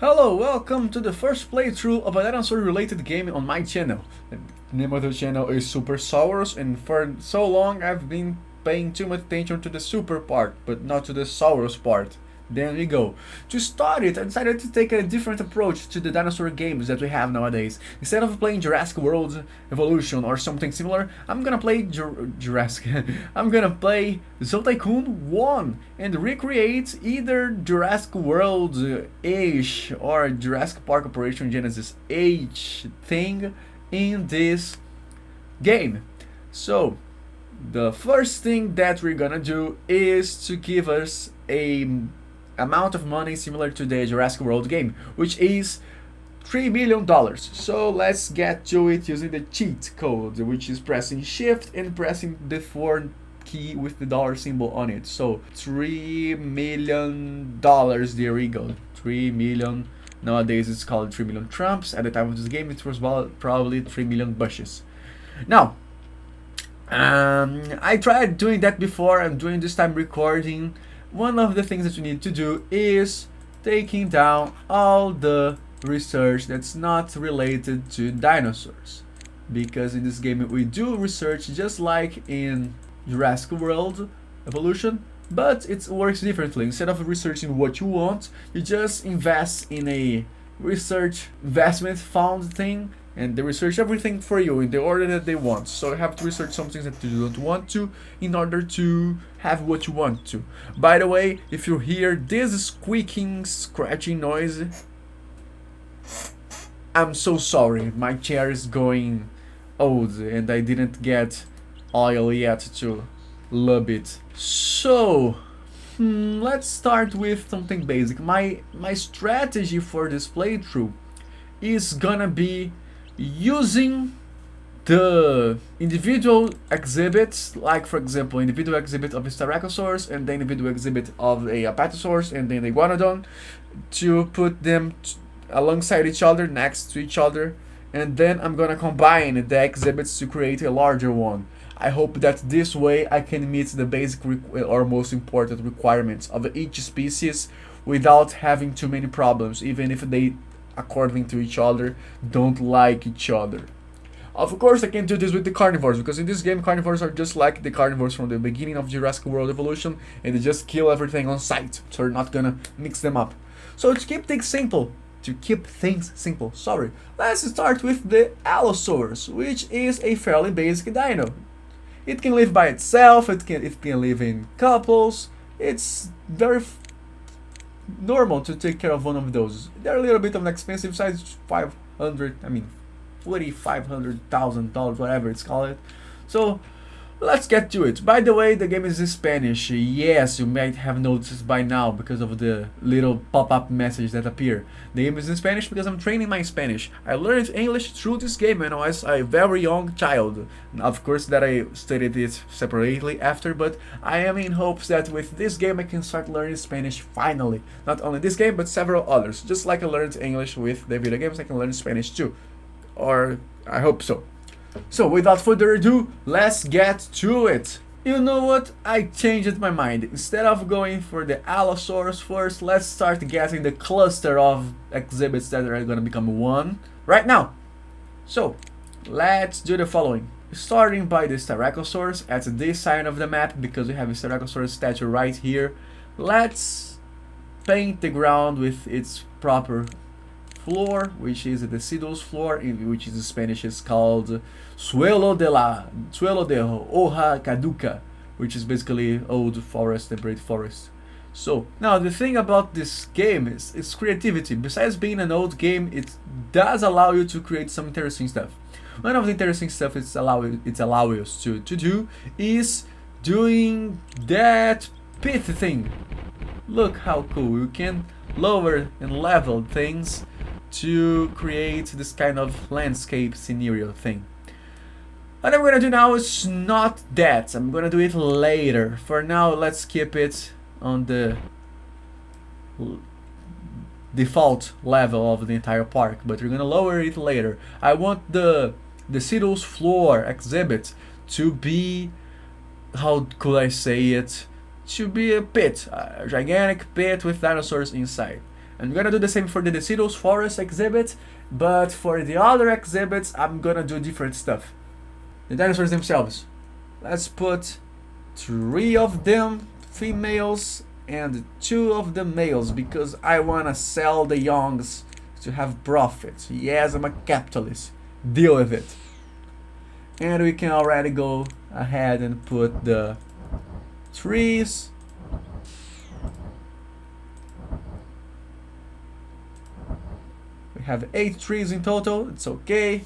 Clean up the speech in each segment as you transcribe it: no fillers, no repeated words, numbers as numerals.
Hello, welcome to the first playthrough of a dinosaur related game on my channel. The name of the channel is Supersaurus, and for so long I've been paying too much attention to the super part, but not to the saurus part. There we go. To start it, I decided to take a different approach to the dinosaur games that we have nowadays. Instead of playing Jurassic World Evolution or something similar, I'm gonna play Jurassic. I'm gonna play Zoo Tycoon 1 and recreate either Jurassic World H or Jurassic Park Operation Genesis H thing in this game. So, the first thing that we're gonna do is to give us a amount of money similar to the Jurassic World game, which is $3 million. So let's get to it using the cheat code, which is pressing shift and pressing the 4 key with the dollar symbol on it. So $3 million, there we go. 3 million. Nowadays it's called 3 million Trumps. At the time of this game it was probably 3 million bushes. Now, I tried doing that before. I'm doing this time recording. One of the things that you need to do is taking down all the research that's not related to dinosaurs, because in this game we do research just like in Jurassic World Evolution, but it works differently. Instead of researching what you want, you just invest in a research investment fund thing, and they research everything for you in the order that they want. So you have to research some things that you don't want to in order to have what you want to. By the way, if you hear this squeaking, scratching noise, I'm so sorry. My chair is going old and I didn't get oil yet to lube it. So, let's start with something basic. My strategy for this playthrough is gonna be using the individual exhibits, like for example individual exhibit of a Styracos and the individual exhibit of a Apatosaurus and then the Iguanodon, to put them alongside each other, next to each other, and then I'm gonna combine the exhibits to create a larger one. I hope that this way I can meet the basic or most important requirements of each species without having too many problems, even if they, according to each other, don't like each other. Of course I can do this with the carnivores, because in this game carnivores are just like the carnivores from the beginning of Jurassic World Evolution, and they just kill everything on sight, so we're not gonna mix them up. So to keep things simple, let's start with the Allosaurus, which is a fairly basic dino. It can live by itself, it can live in couples. It's very normal to take care of one of those. They're a little bit of an expensive size, $500,000, whatever it's called. So let's get to it. By the way, the game is in Spanish. Yes, you might have noticed by now because of the little pop-up message that appear. The game is in Spanish because I'm training my Spanish. I learned English through this game when I was a very young child. Of course that I studied it separately after, but I am in hopes that with this game I can start learning Spanish finally. Not only this game, but several others. Just like I learned English with the video games, I can learn Spanish too. Or I hope so. So without further ado, let's get to it. You know what? I changed my mind. Instead of going for the Allosaurus first, let's start getting the cluster of exhibits that are gonna become one right now. So let's do the following. Starting by the Styracos at this side of the map, because we have a Styracos statue right here. Let's paint the ground with its proper floor, which is the deciduous floor, which in Spanish is called suelo de hoja caduca, which is basically old forest, temperate forest. So now the thing about this game is its creativity. Besides being an old game, it does allow you to create some interesting stuff. One of the interesting stuff it's allows us to do is doing that pit thing. Look how cool. You can lower and level things to create this kind of landscape scenario thing. What I'm gonna do now is not that. I'm gonna do it later. For now, let's keep it on the default level of the entire park, but we're gonna lower it later. I want the deciduous floor exhibit to be, how could I say it, to be a pit, a gigantic pit with dinosaurs inside. I'm gonna do the same for the deciduous forest exhibit, but for the other exhibits, I'm gonna do different stuff. The dinosaurs themselves. Let's put 3 of them females and 2 of the males because I wanna sell the youngs to have profit. Yes, I'm a capitalist. Deal with it. And we can already go ahead and put the trees. We have 8 trees in total. It's okay.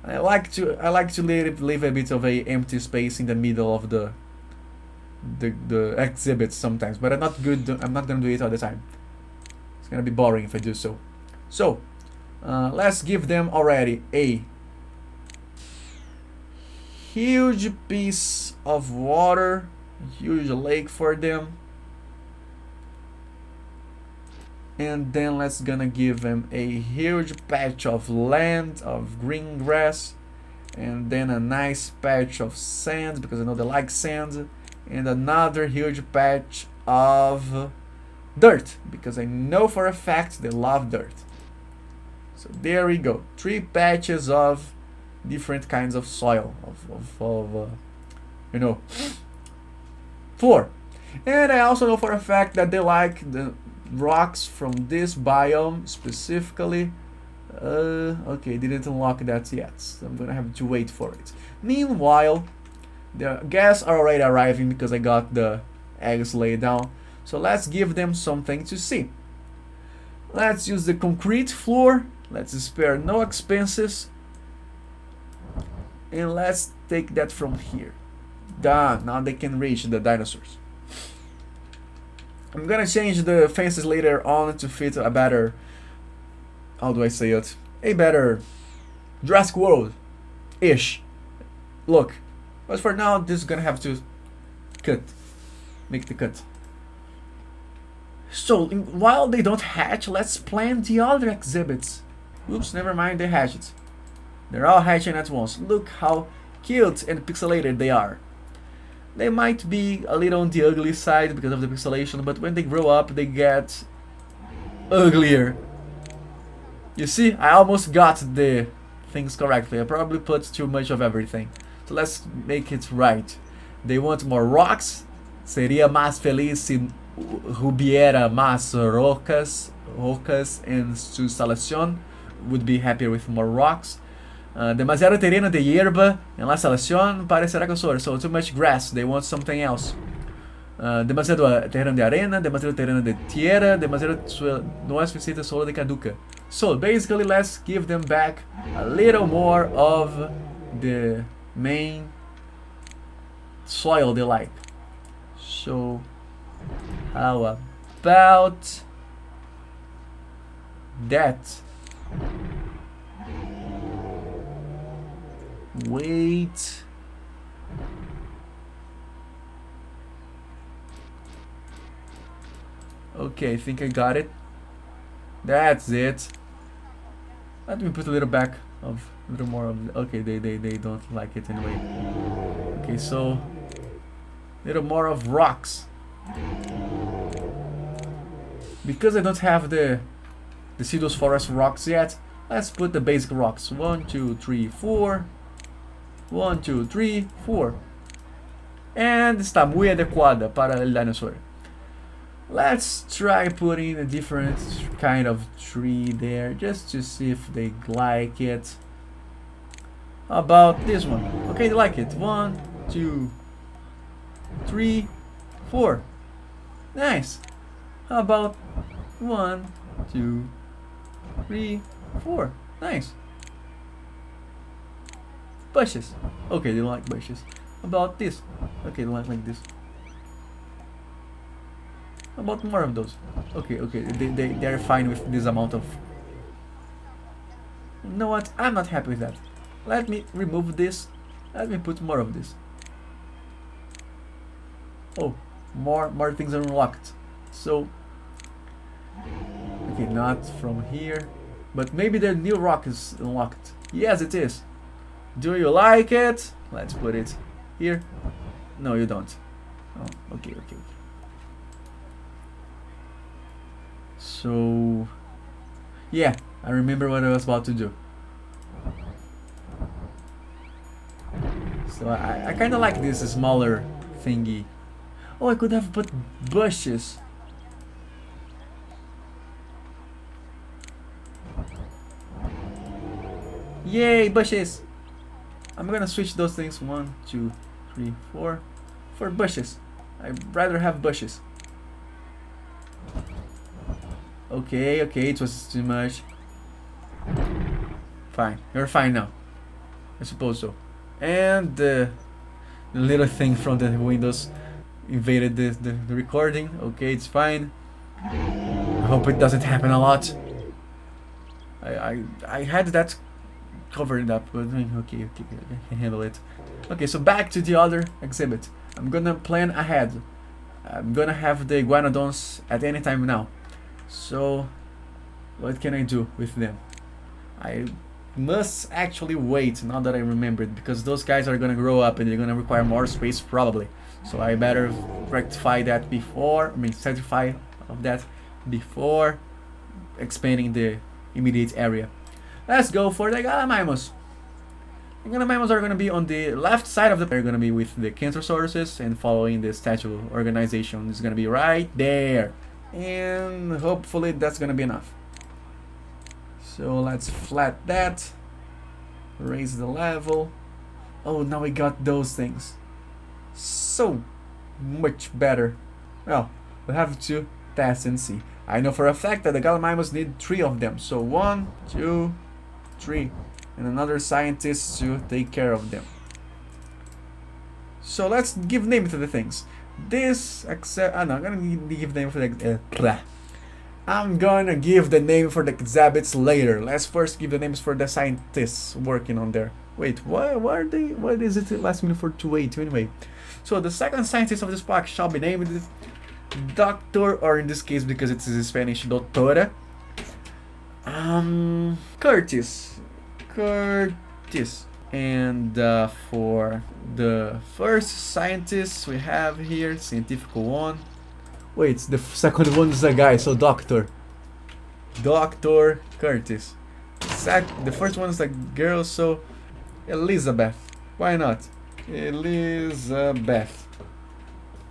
I like to leave a bit of a empty space in the middle of the exhibits sometimes, but I'm not gonna do it all the time. It's gonna be boring if I do so. So let's give them already a huge piece of water, a huge lake for them. And then let's gonna give them a huge patch of land, of green grass, and then a nice patch of sand because I know they like sand, and another huge patch of dirt because I know for a fact they love dirt. So there we go, 3 patches of different kinds of soil, you know, 4. And I also know for a fact that they like the rocks from this biome specifically. Okay, didn't unlock that yet, so I'm gonna have to wait for it. Meanwhile, the guests are already arriving because I got the eggs laid down, so let's give them something to see. Let's use the concrete floor, let's spare no expenses, and let's take that from here. Done, now they can reach the dinosaurs. I'm gonna change the fences later on to fit a better, how do I say it, a better Jurassic World-ish look. But for now, this is gonna have to make the cut. So, while they don't hatch, let's plan the other exhibits. Oops, never mind, they hatched. They're all hatching at once. Look how cute and pixelated they are. They might be a little on the ugly side because of the pixelation, but when they grow up, they get uglier. You see, I almost got the things correctly. I probably put too much of everything. So let's make it right. They want more rocks. Seria más feliz si hubiera más rocas en su instalación. Would be happier with more rocks. Demasiado terreno de hierba en la instalación para Styracos. So too much grass, they want something else. Demasiado terreno de arena, demasiado terreno de tierra, demasiado no es suficiente solo de caduca. So basically, let's give them back a little more of the main soil they like. So how about that? Wait. Okay, I think I got it. That's it. Let me put a little more of. Okay, they don't like it anyway. Okay, so little more of rocks. Because I don't have the deciduous forest rocks yet, let's put the basic rocks. 1, 2, 3, 4. 1, 2, 3, 4. And está muy adecuada para el dinosaur. Let's try putting a different kind of tree there just to see if they like it. How about this one? Okay, they like it. 1, 2, 3, 4. Nice. How about 1, 2, 3, 4. Nice. Bushes. Okay, they don't like bushes. How about this? Okay, they like this. How about more of those? Okay, they're fine with this amount of. You know what? I'm not happy with that. Let me remove this. Let me put more of this. Oh, more things are unlocked. So, okay, not from here, but maybe the new rock is unlocked. Yes, it is. Do you like it? Let's put it here. No, you don't. Oh, okay. So yeah, I remember what I was about to do. So I kind of like this smaller thingy. Oh, I could have put bushes. Yay, bushes! I'm gonna switch those things. 1, 2, 3, 4. For bushes. I'd rather have bushes. Okay, it was too much. Fine, you're fine now. I suppose so. And the little thing from the windows invaded the recording. Okay, it's fine. I hope it doesn't happen a lot. I had that covered up, but okay, I can handle it. Okay, so back to the other exhibit. I'm gonna plan ahead. I'm gonna have the iguanodons at any time now. So what can I do with them? I must actually wait, now that I remembered, because those guys are gonna grow up and they're gonna require more space probably. So I better rectify that before, certify of that before expanding the immediate area. Let's go for the Gallimimus. The Gallimimus are gonna be on the left side of the. They're gonna be with the Canthosauruses, and following the statue organization is gonna be right there. And hopefully that's gonna be enough. So let's flat that. Raise the level. Oh, now we got those things. So much better. Well, we'll have to test and see. I know for a fact that the Gallimimus need 3 of them. So 1, 2, 3. And another scientist to take care of them. So let's give name to the things. This I'm gonna give name for the I'm gonna give the name for the exhibits later. Let's first give the names for the scientists working on there. Wait, why are they? What is it asking me for to wait anyway? So the second scientist of this park shall be named Doctor, or in this case because it's in Spanish, Doctora. Curtis. And for the first scientist we have here, scientific one. Wait, the second one is a guy, so Doctor Curtis. The first one is a girl, so Elizabeth. Why not? Elizabeth.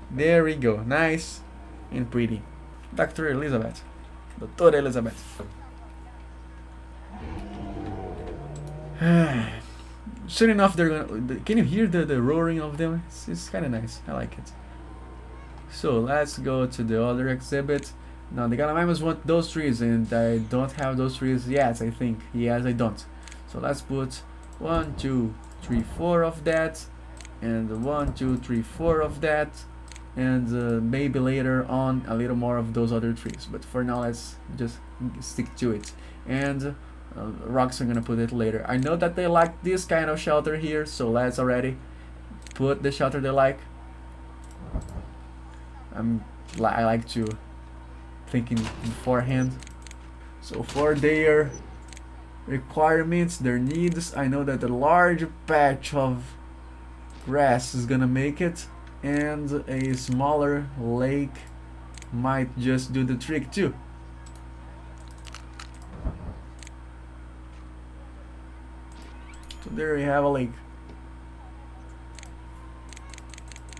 There we go. Nice and pretty. Dr. Elizabeth. Doctora Elizabeth. Soon enough they're gonna. Can you hear the roaring of them? It's kind of nice. I like it. So let's go to the other exhibit. Now the Gallimimus want those trees, and I don't have those trees yet. I think yes, I don't. So let's put 1, 2, 3, 4 of that, and 1, 2, 3, 4 of that, and maybe later on a little more of those other trees. But for now, let's just stick to it. And rocks are gonna put it later. I know that they like this kind of shelter here, so let's already put the shelter they like. I like to thinking beforehand. So for their requirements, their needs, I know that a large patch of grass is gonna make it, and a smaller lake might just do the trick too. So there you have a lake.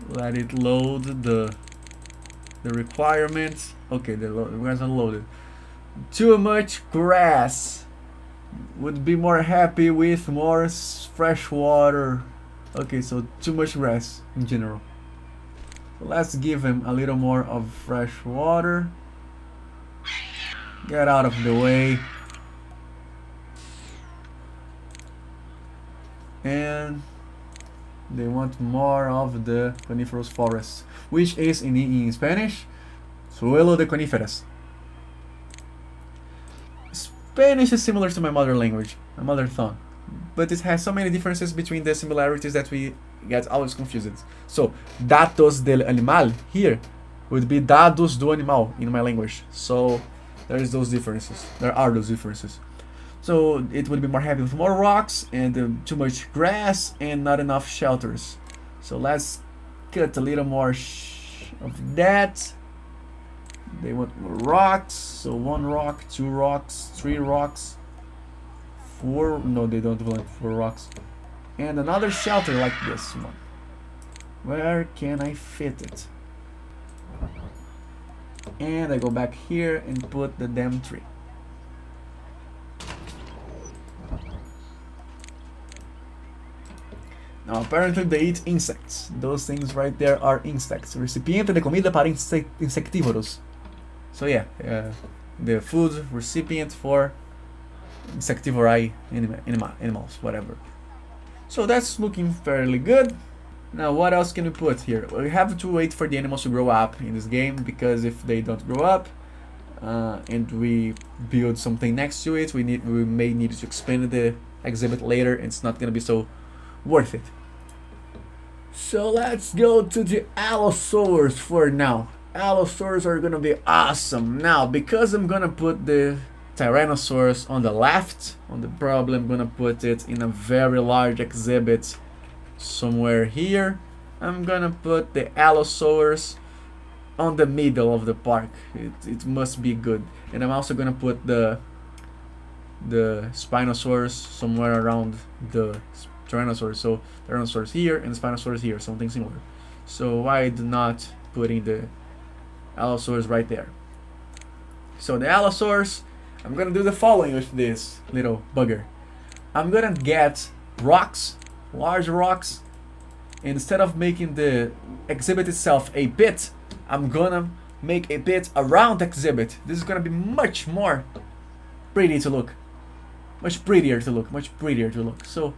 Let it load the requirements. Okay, the grass are loaded. Too much grass. Would be more happy with more fresh water. Okay, so too much grass in general. So let's give him a little more of fresh water. Get out of the way. And they want more of the coniferous forest, which is in Spanish, suelo de coníferas. Spanish is similar to my mother language, my mother tongue, but it has so many differences between the similarities that we get always confused. So, datos del animal here would be dados do animal in my language. So, there are those differences. So it would be more happy with more rocks and too much grass and not enough shelters. So let's cut a little more of that. They want more rocks, so 1 rock, 2 rocks, 3 rocks, 4, no they don't want 4 rocks. And another shelter like this one. Where can I fit it? And I go back here and put the damn tree. Now apparently they eat insects. Those things right there are insects. Recipiente de comida para insectívoros. So yeah, the food recipient for insectivori animals, whatever. So that's looking fairly good. Now what else can we put here? We have to wait for the animals to grow up in this game, because if they don't grow up and we build something next to it, we may need to expand the exhibit later, and it's not gonna be so worth it. So let's go to the Allosaurus for now. Allosaurus are gonna be awesome. Now, because I'm gonna put the Tyrannosaurus on the left, probably I'm gonna put it in a very large exhibit somewhere here. I'm gonna put the Allosaurus on the middle of the park. It must be good. And I'm also gonna put the Spinosaurus somewhere around the Tyrannosaurus. So Tyrannosaurus here and Spinosaurus here, something similar. So why not putting the Allosaurus right there? So the Allosaurus, I'm gonna do the following with this little bugger. I'm gonna get rocks, large rocks, and instead of making the exhibit itself a pit, I'm gonna make a pit around the exhibit. This is gonna be much more pretty to look. Much prettier to look. So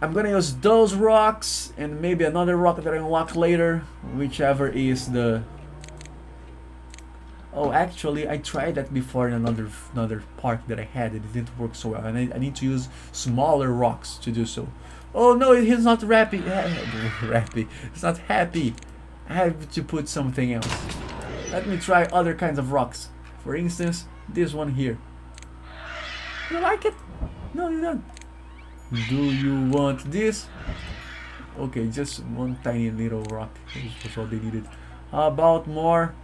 I'm gonna use those rocks and maybe another rock that I unlock later, whichever is the... Oh, actually, I tried that before in another park that I had. It didn't work so well, and I need to use smaller rocks to do so. Oh no, he's not happy. It's not happy. I have to put something else. Let me try other kinds of rocks. For instance, this one here. You like it? No, you don't. Do you want this? Okay, just one tiny little rock. That's all they needed. How about more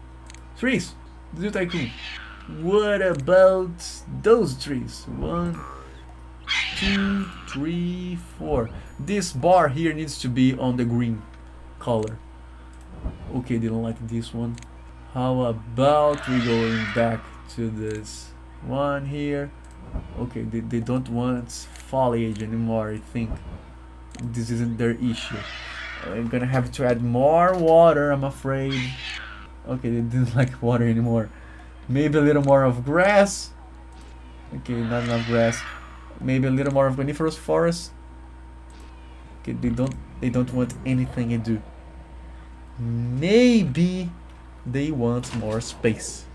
trees? Zoo Tycoon. What about those trees? 1, 2, 3, 4. This bar here needs to be on the green color. Okay, they don't like this one. How about we going back to this one here? Okay, they don't want foliage anymore, I think. This isn't their issue. I'm gonna have to add more water, I'm afraid. Okay, they didn't like water anymore. Maybe a little more of grass. Okay, not enough grass. Maybe a little more of coniferous forest. Okay, they don't want anything to do. Maybe they want more space.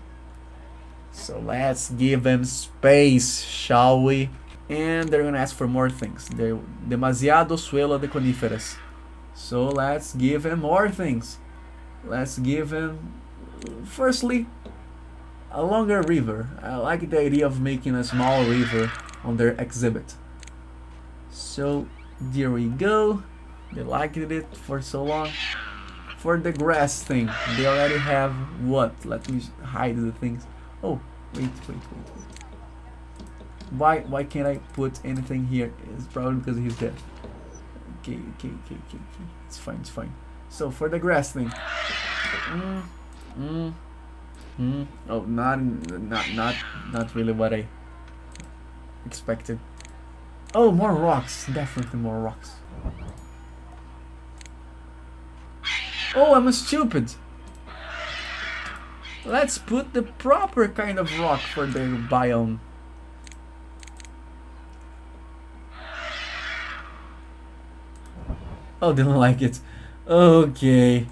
So let's give them space, shall we? And they're gonna ask for more things. They're demasiado suelo de coníferas. So let's give them more things. Let's give them, firstly, a longer river. I like the idea of making a small river on their exhibit. So there we go. They liked it for so long. For the grass thing, they already have what? Let me hide the things. Oh, wait. Why can't I put anything here? It's probably because he's dead. Okay. It's fine. So for the grass thing. Oh, not really what I expected. Oh, more rocks. Definitely more rocks. Oh, I'm stupid. Let's put the proper kind of rock for the biome. Oh, they don't like it. Okay,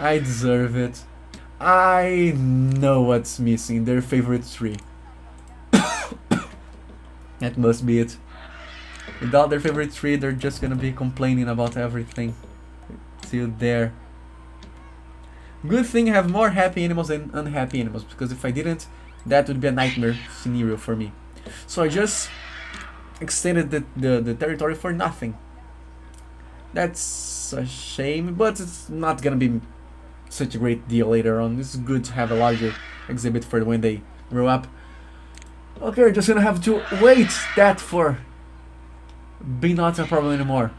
I deserve it. I know what's missing. Their favorite tree. That must be it. Without their favorite tree, they're just gonna be complaining about everything. Till there. Good thing I have more happy animals than unhappy animals, because if I didn't, that would be a nightmare scenario for me. So I just extended the territory for nothing. That's a shame, but it's not gonna be such a great deal later on. It's good to have a larger exhibit for when they grow up. Okay, we're just gonna have to wait that for be not a problem anymore.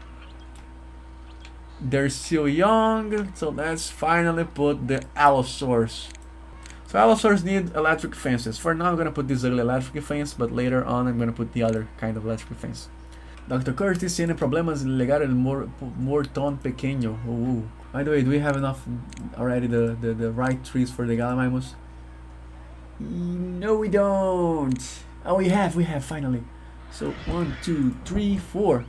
They're still young, so let's finally put the Allosaurus. So Allosaurus need electric fences. For now I'm gonna put this ugly electric fence, but later on I'm gonna put the other kind of electric fence. Dr. Curtis tiene problemas en llegar el mortón pequeño. By the way, do we have enough already the right trees for the Gallimimus? No, we don't. Oh, we have finally. So 1, 2, 3, 4.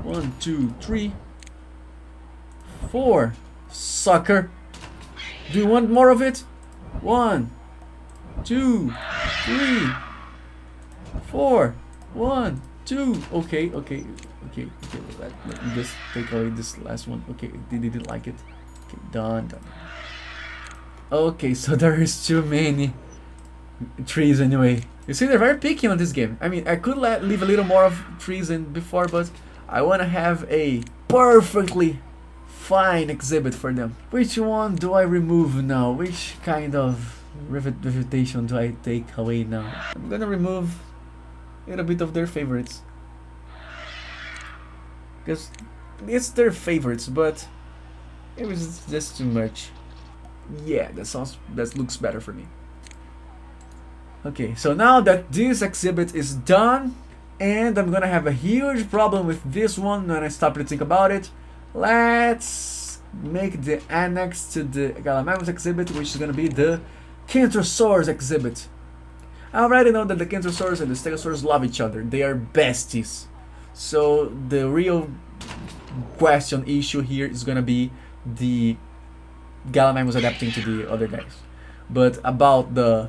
1, 2, 3, 4. Sucker. Do you want more of it? 1, 2, 3, 4. 1, 2. Okay. Let me just take away this last one. Okay, they didn't like it. Okay, done. Okay, so there is too many trees anyway. You see, they're very picky on this game. I mean, I could leave a little more of trees in before, but I want to have a perfectly fine exhibit for them. Which one do I remove now? Which kind of vegetation do I take away now? I'm gonna remove a little bit of their favorites, because it's their favorites, but it was just too much. Yeah, that looks better for me. Okay, so now that this exhibit is done, and I'm gonna have a huge problem with this one when I stop to think about it, let's make the annex to the Gallimimus exhibit, which is gonna be the Kentrosaurus exhibit. I already know that the Kentrosaurus and the Stegosaurus love each other. They are besties. So the real issue here is gonna be the Gallimimus adapting to the other guys. But about the...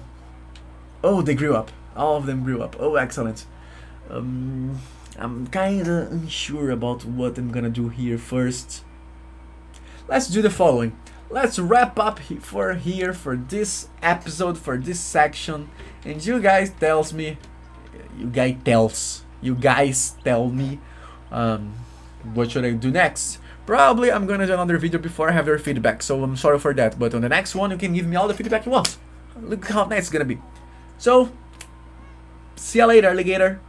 Oh, they grew up. All of them grew up. Oh, excellent. I'm kinda unsure about what I'm gonna do here first. Let's do the following. Let's wrap up for this episode, for this section, and you guys tell me what should I do next. Probably I'm gonna do another video before I have your feedback, so I'm sorry for that, but on the next one you can give me all the feedback you want. Look how nice it's gonna be. So see ya later, alligator.